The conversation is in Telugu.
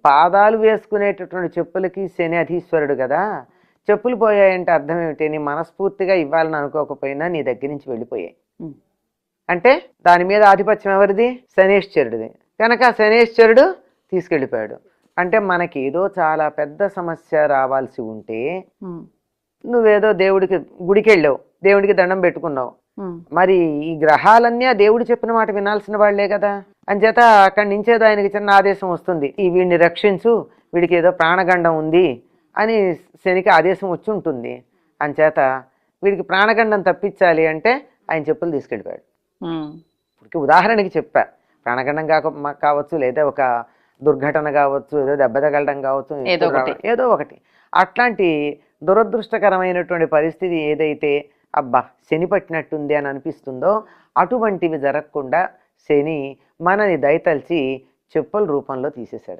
పాదాలు వేసుకునేటటువంటి చెప్పులకి శని అధీశ్వరుడు కదా. చెప్పులు పోయాయంటే అర్థం ఏమిటి? నీ మనస్ఫూర్తిగా ఇవ్వాలని అనుకోకపోయినా నీ దగ్గర నుంచి వెళ్ళిపోయాయి. అంటే దాని మీద ఆధిపత్యం ఎవరిది? శనేశ్వరుడిది. కనుక శనేశ్వరుడు తీసుకెళ్ళిపోయాడు. అంటే మనకి ఏదో చాలా పెద్ద సమస్య రావాల్సి ఉంటే నువ్వేదో దేవుడికి గుడికి వెళ్ళావు, దేవుడికి దండం పెట్టుకున్నావు, మరి ఈ గ్రహాలన్నీ ఆ దేవుడు చెప్పిన మాట వినాల్సిన వాళ్లే కదా. అంచేత అక్కడి నుంచేదో ఆయనకి చిన్న ఆదేశం వస్తుంది, ఈ వీడిని రక్షించు, వీడికి ఏదో ప్రాణగండం ఉంది అని శనికి ఆదేశం వచ్చి ఉంటుంది. అంచేత వీడికి ప్రాణగండం తప్పించాలి అంటే ఆయన చెప్పులు తీసుకెళ్ళిపోయాడు. ఇప్పుడు ఉదాహరణకి చెప్పా, ప్రాణగండం కావచ్చు, లేదా ఒక దుర్ఘటన కావచ్చు, ఏదో దెబ్బ తగలడం కావచ్చు, ఏదో ఒకటి అట్లాంటి దురదృష్టకరమైనటువంటి పరిస్థితి ఏదైతే అబ్బా శని పట్టినట్టుంది అని అనిపిస్తుందో అటువంటివి జరగకుండా శని మనని దయతల్చి చెప్పుల రూపంలో తీసేశాడు.